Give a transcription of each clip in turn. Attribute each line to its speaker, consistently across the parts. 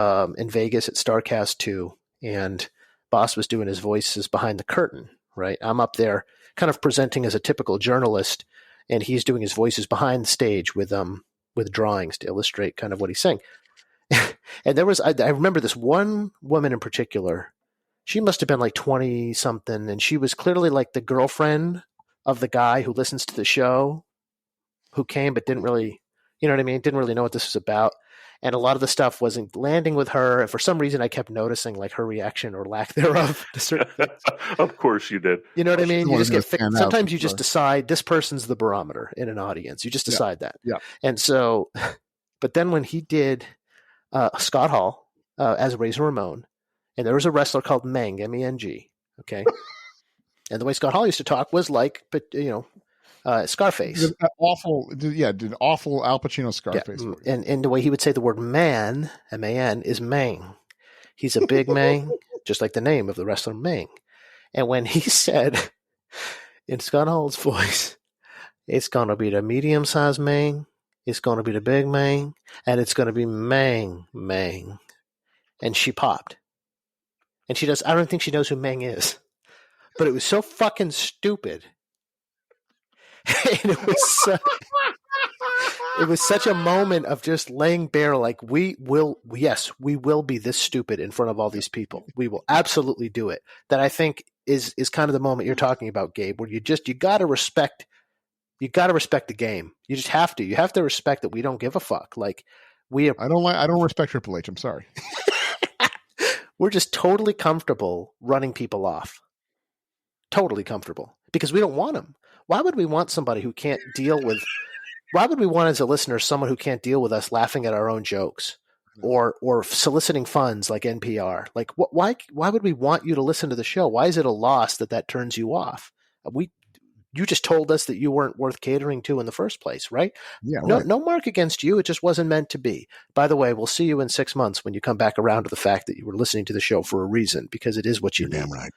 Speaker 1: in Vegas at Starcast 2, and Boss was doing his voices behind the curtain, right? I'm up there kind of presenting as a typical journalist, and he's doing his voices behind the stage with drawings to illustrate kind of what he's saying. And there was, I remember this one woman in particular. She must have been like 20 something, and she was clearly like the girlfriend of the guy who listens to the show, who came but didn't really, you know what I mean? Didn't really know what this was about. And a lot of the stuff wasn't landing with her. And for some reason, I kept noticing like her reaction or lack thereof to certain things.
Speaker 2: Of course you did.
Speaker 1: You know what I mean? You just get sometimes you just decide this person's the barometer in an audience. You just decide that.
Speaker 3: Yeah.
Speaker 1: And so, but then when he did Scott Hall as Razor Ramon, and there was a wrestler called Meng, M-E-N-G, okay? And the way Scott Hall used to talk was like, but Scarface.
Speaker 3: Did awful Al Pacino Scarface.
Speaker 1: Yeah. And the way he would say the word man, M-A-N, is Meng. He's a big Meng, just like the name of the wrestler Meng. And when he said in Scott Hall's voice, it's going to be the medium-sized Meng, it's going to be the big Meng, and it's going to be Meng. And she popped. And she does, I don't think she knows who Meng is. But it was so fucking stupid. And it was such a moment of just laying bare, like, we will be this stupid in front of all these people. We will absolutely do it. That I think is kind of the moment you're talking about, Gabe, where you got to respect the game. You just have to. You have to respect that we don't give a fuck. Like
Speaker 3: I don't respect Triple H. I'm sorry.
Speaker 1: We're just totally comfortable running people off. Totally comfortable. Because we don't want them. Why would we want somebody who can't deal with... Why would we want, as a listener, someone who can't deal with us laughing at our own jokes or soliciting funds like NPR? Like, why would we want you to listen to the show? Why is it a loss that turns you off? You just told us that you weren't worth catering to in the first place, right?
Speaker 3: Yeah.
Speaker 1: No,
Speaker 3: right.
Speaker 1: no mark against you. It just wasn't meant to be. By the way, we'll see you in 6 months when you come back around to the fact that you were listening to the show for a reason, because it is what you need.
Speaker 3: Damn right.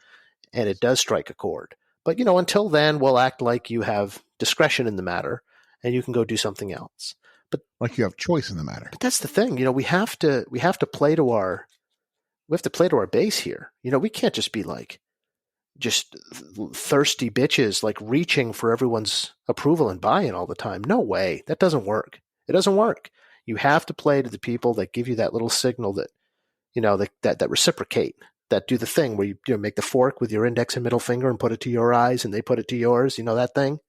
Speaker 1: And it does strike a chord. But, until then, we'll act like you have discretion in the matter and you can go do something else. But
Speaker 3: like you have choice in the matter.
Speaker 1: But that's the thing. We have to play to our base here. We can't just be like just thirsty bitches like reaching for everyone's approval and buy-in all the time. No way. That doesn't work. It doesn't work. You have to play to the people that give you that little signal that, that reciprocate, that do the thing where you make the fork with your index and middle finger and put it to your eyes and they put it to yours. That thing?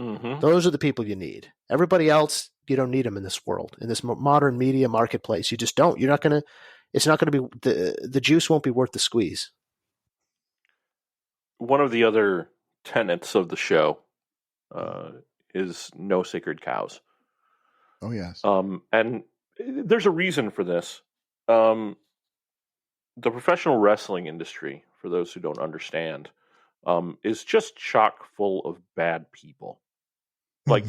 Speaker 2: Mm-hmm.
Speaker 1: Those are the people you need. Everybody else, you don't need them in this world, in this modern media marketplace. You just don't. It's not going to be, the juice won't be worth the squeeze.
Speaker 2: One of the other tenets of the show is no sacred cows.
Speaker 3: Oh, yes.
Speaker 2: And there's a reason for this. The professional wrestling industry, for those who don't understand, is just chock full of bad people. Like,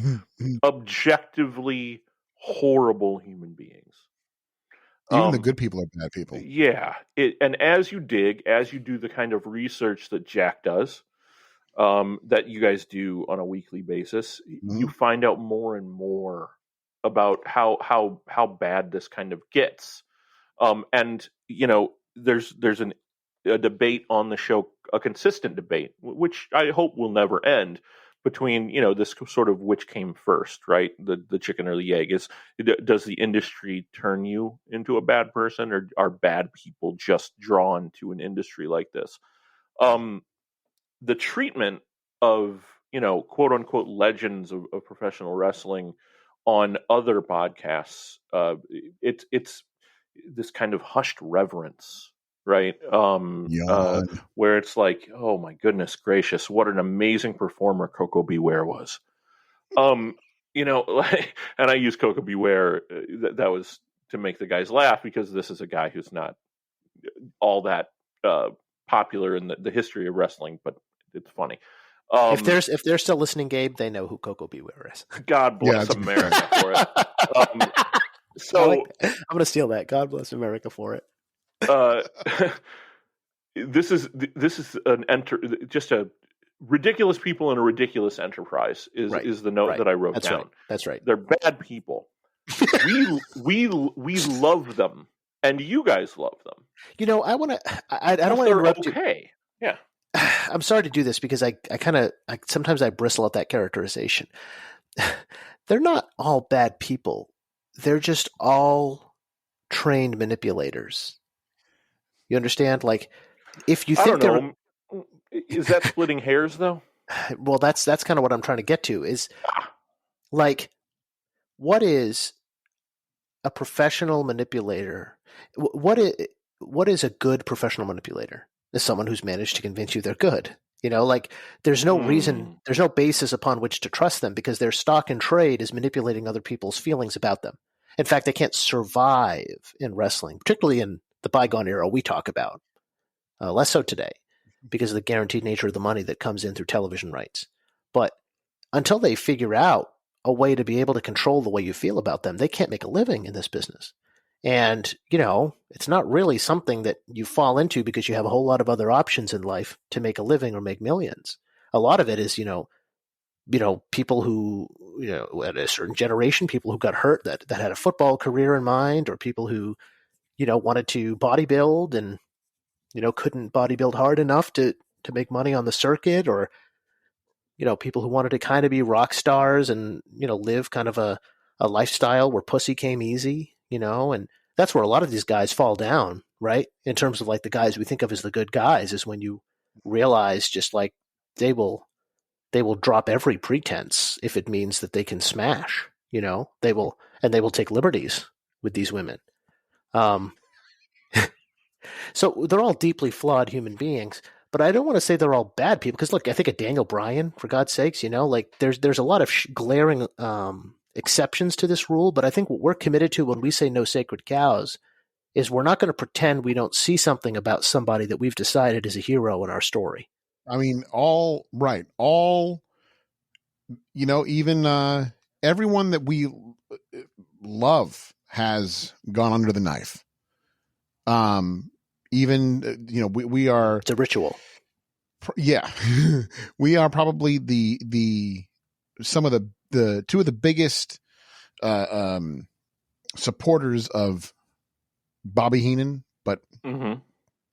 Speaker 2: objectively horrible human beings.
Speaker 3: Even the good people are bad people.
Speaker 2: Yeah. And as you do the kind of research that Jack does, that you guys do on a weekly basis, you find out more and more about how bad this kind of gets. And, there's a debate on the show, a consistent debate, which I hope will never end, between, this sort of which came first, right? The chicken or the egg. Does the industry turn you into a bad person, or are bad people just drawn to an industry like this? The treatment of, quote unquote legends of professional wrestling on other podcasts, it's this kind of hushed reverence, right? Where it's like, oh my goodness gracious, what an amazing performer Coco Beware was. And I use Coco Beware, that was to make the guys laugh, because this is a guy who's not all that popular in the history of wrestling, but it's funny.
Speaker 1: If they're still listening, Gabe, they know who Coco Beware is.
Speaker 2: God bless America for it.
Speaker 1: I'm going to steal that. God bless America for it.
Speaker 2: This is just a ridiculous people in a ridiculous enterprise is the note that I wrote down.
Speaker 1: Right. That's right.
Speaker 2: They're bad people. we love them and you guys love them.
Speaker 1: You know, I want to. I don't want to interrupt you.
Speaker 2: Okay, yeah.
Speaker 1: I'm sorry to do this because I sometimes I bristle at that characterization. They're not all bad people. They're just all trained manipulators. You understand? Like, if you think
Speaker 2: they're, is that splitting hairs though?
Speaker 1: Well, that's kind of what I'm trying to get to. Is like, what is a professional manipulator? What is a good professional manipulator? Is someone who's managed to convince you they're good. You know, like there's no reason, there's no basis upon which to trust them because their stock and trade is manipulating other people's feelings about them. In fact, they can't survive in wrestling, particularly in the bygone era we talk about. Less so today because of the guaranteed nature of the money that comes in through television rights. But until they figure out a way to be able to control the way you feel about them, they can't make a living in this business. And, you know, it's not really something that you fall into because you have a whole lot of other options in life to make a living or make millions. A lot of it is, you know, people who, you know, at a certain generation, people who got hurt that had a football career in mind, or people who, you know, wanted to bodybuild and, you know, couldn't bodybuild hard enough to make money on the circuit, or, you know, people who wanted to kind of be rock stars and, you know, live kind of a lifestyle where pussy came easy, you know, and that's where a lot of these guys fall down, right? In terms of like the guys we think of as the good guys, is when you realize just like they will drop every pretense if it means that they can smash, you know, they will take liberties with these women. So they're all deeply flawed human beings, but I don't want to say they're all bad people because look, I think of Daniel Bryan, for God's sakes, you know, like there's a lot of glaring exceptions to this rule, but I think what we're committed to when we say no sacred cows is we're not going to pretend we don't see something about somebody that we've decided is a hero in our story.
Speaker 3: I mean, all, you know, even everyone that we love has gone under the knife. Even, you know, we are,
Speaker 1: it's a ritual.
Speaker 3: Yeah. We are probably some of the two of the biggest supporters of Bobby Heenan, but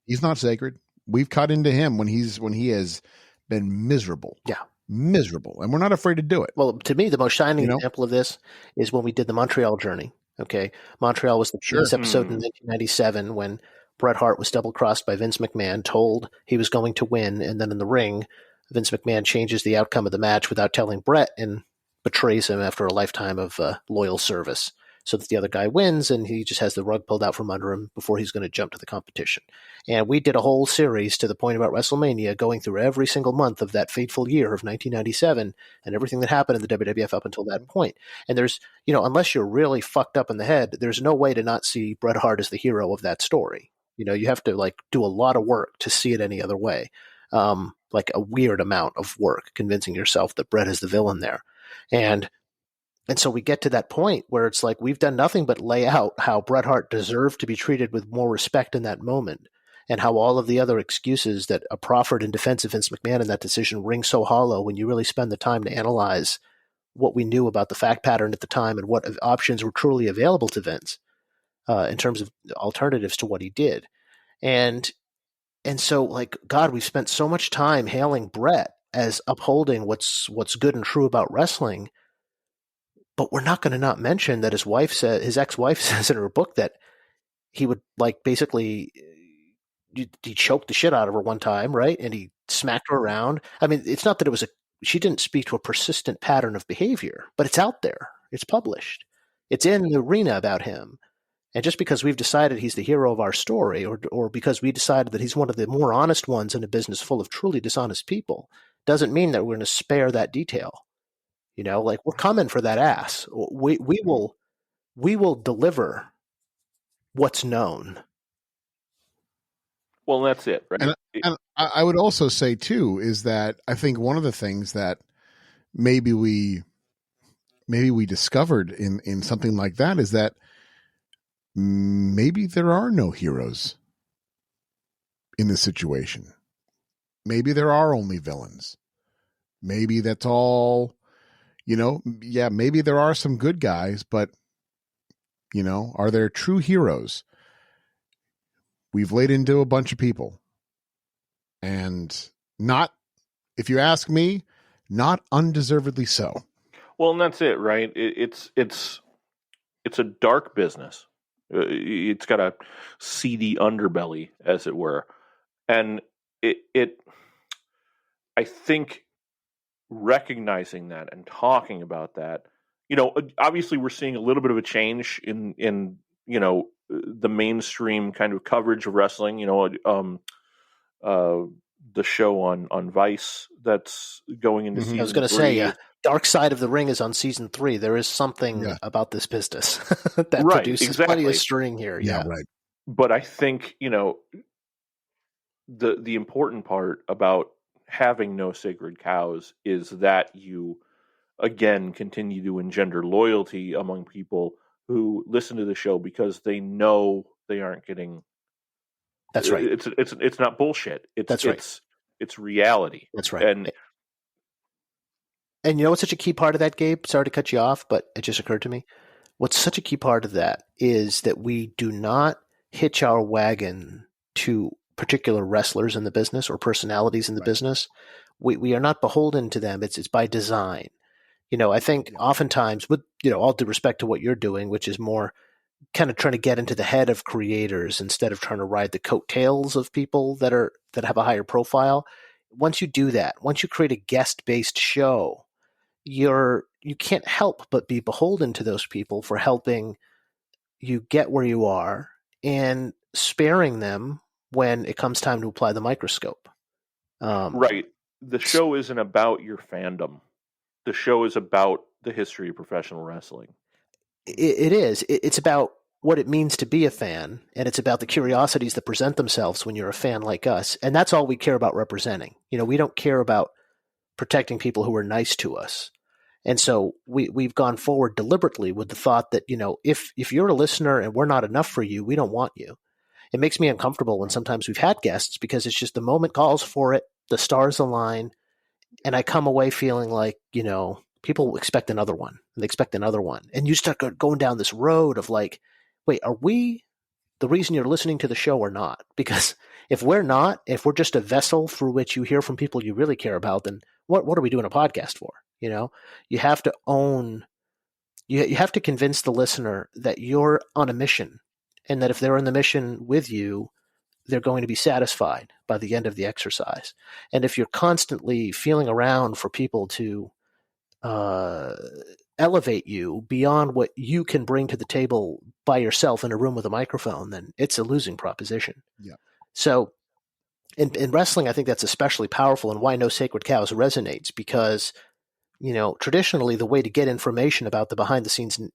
Speaker 3: he's not sacred. We've cut into him when he has been miserable.
Speaker 1: Yeah.
Speaker 3: Miserable. And we're not afraid to do it.
Speaker 1: Well, to me, the most shining example of this is when we did the Montreal journey. Okay. Montreal was the first episode in 1997 when Bret Hart was double-crossed by Vince McMahon, told he was going to win, and then in the ring, Vince McMahon changes the outcome of the match without telling Bret and betrays him after a lifetime of loyal service so that the other guy wins, and he just has the rug pulled out from under him before he's going to jump to the competition. And we did a whole series to the point about Wrestlemania, going through every single month of that fateful year of 1997 and everything that happened in the WWF up until that point. And there's, you know, unless you're really fucked up in the head, there's no way to not see Bret Hart as the hero of that story. You know, you have to like do a lot of work to see it any other way. Like a weird amount of work convincing yourself that Bret is the villain there. And so we get to that point where it's like we've done nothing but lay out how Bret Hart deserved to be treated with more respect in that moment, and how all of the other excuses that are proffered in defense of Vince McMahon in that decision ring so hollow when you really spend the time to analyze what we knew about the fact pattern at the time and what options were truly available to Vince. In terms of alternatives to what he did. And so, like, God, we've spent so much time hailing Bret as upholding what's good and true about wrestling, but we're not going to not mention that his ex-wife says in her book that he would, like, basically, he choked the shit out of her one time, right? And he smacked her around. I mean, it's not that she didn't speak to a persistent pattern of behavior, but it's out there. It's published. It's in the arena about him. And just because we've decided he's the hero of our story, or because we decided that he's one of the more honest ones in a business full of truly dishonest people, doesn't mean that we're going to spare that detail. You know, like, we're coming for that ass. We will deliver what's known.
Speaker 2: Well, that's it, right?
Speaker 3: And I would also say too is that I think one of the things that maybe we discovered in something like that is that maybe there are no heroes in this situation. Maybe there are only villains. Maybe that's all, you know, yeah, maybe there are some good guys, but, you know, are there true heroes? we've laid into a bunch of people, and not, if you ask me, not undeservedly so.
Speaker 2: Well, and that's it, right? It's a dark business. It's got a seedy underbelly, as it were, and it I think recognizing that and talking about that, obviously we're seeing a little bit of a change in the mainstream kind of coverage of wrestling. The show on Vice that's going into season 3.
Speaker 1: I was going to say, Dark Side of the Ring is on season 3. There is something about this business that produces plenty of string here. Yeah,
Speaker 3: right.
Speaker 2: But I think, the important part about having no sacred cows is that you, again, continue to engender loyalty among people who listen to the show because they know they aren't getting.
Speaker 1: That's right.
Speaker 2: It's not bullshit.
Speaker 1: That's right.
Speaker 2: It's reality.
Speaker 1: That's right. And you know what's such a key part of that, Gabe? Sorry to cut you off, but it just occurred to me. What's such a key part of that is that we do not hitch our wagon to particular wrestlers in the business or personalities in the business. We are not beholden to them. It's by design. I think oftentimes, with all due respect to what you're doing, which is more kind of trying to get into the head of creators instead of trying to ride the coattails of people that have a higher profile. Once you do that, once you create a guest-based show, you can't help but be beholden to those people for helping you get where you are and sparing them when it comes time to apply the microscope.
Speaker 2: Right. The show isn't about your fandom. The show is about the history of professional wrestling.
Speaker 1: It is. It's about what it means to be a fan, and it's about the curiosities that present themselves when you're a fan like us. And that's all we care about representing. We don't care about protecting people who are nice to us. And so we've gone forward deliberately with the thought that, if you're a listener and we're not enough for you, we don't want you. It makes me uncomfortable when sometimes we've had guests because it's just the moment calls for it, the stars align, and I come away feeling like, people expect another one, and they expect another one. And you start going down this road of like, wait, are we the reason you're listening to the show or not? Because if we're not, if we're just a vessel through which you hear from people you really care about, then what are we doing a podcast for? You have to you have to convince the listener that you're on a mission, and that if they're on the mission with you, they're going to be satisfied by the end of the exercise. And if you're constantly feeling around for people to elevate you beyond what you can bring to the table by yourself in a room with a microphone, then it's a losing proposition.
Speaker 3: Yeah.
Speaker 1: So in wrestling, I think that's especially powerful, and why No Sacred Cows resonates, because traditionally the way to get information about the behind the scenes in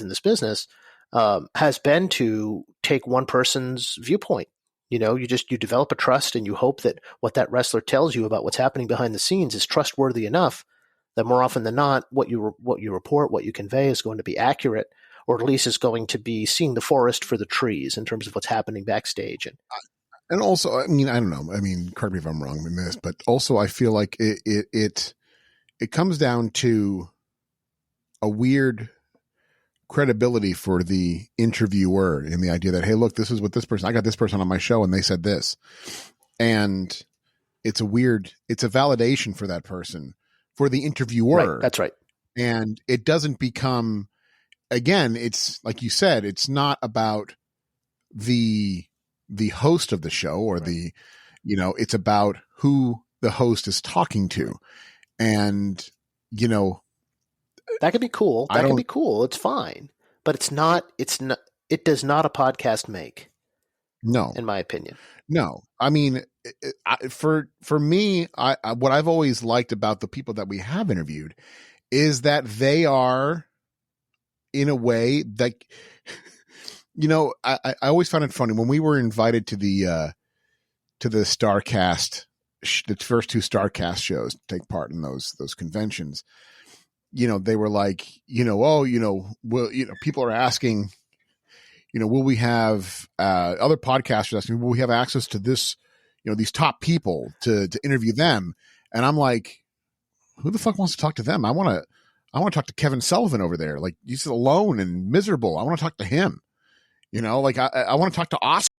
Speaker 1: this business has been to take one person's viewpoint. You develop a trust, and you hope that what that wrestler tells you about what's happening behind the scenes is trustworthy enough that more often than not, what you report, what you convey is going to be accurate, or at least is going to be seeing the forest for the trees in terms of what's happening backstage.
Speaker 3: And also, I don't know. Correct me if I'm wrong in this, but also I feel like it comes down to a weird credibility for the interviewer in the idea that, hey, look, this is what I got this person on my show and they said this. And it's a validation for that person, for the interviewer.
Speaker 1: Right, that's right.
Speaker 3: And it doesn't become, again, it's like you said, it's not about the host of the show or
Speaker 1: right.
Speaker 3: It's about who the host is talking to. And,
Speaker 1: that could be cool. That could be cool. It's fine, but it does not a podcast make.
Speaker 3: No,
Speaker 1: in my opinion.
Speaker 3: No, for me, what I've always liked about the people that we have interviewed is that they are, in a way that, I always found it funny when we were invited to the StarCast, the first 2 StarCast shows to take part in those conventions. They were like, people are asking, will we have other podcasters asking, will we have access to this, these top people to interview them? And I'm like, who the fuck wants to talk to them? I want to talk to Kevin Sullivan over there. Like, he's alone and miserable. I want to talk to him. I want to talk to Oscar.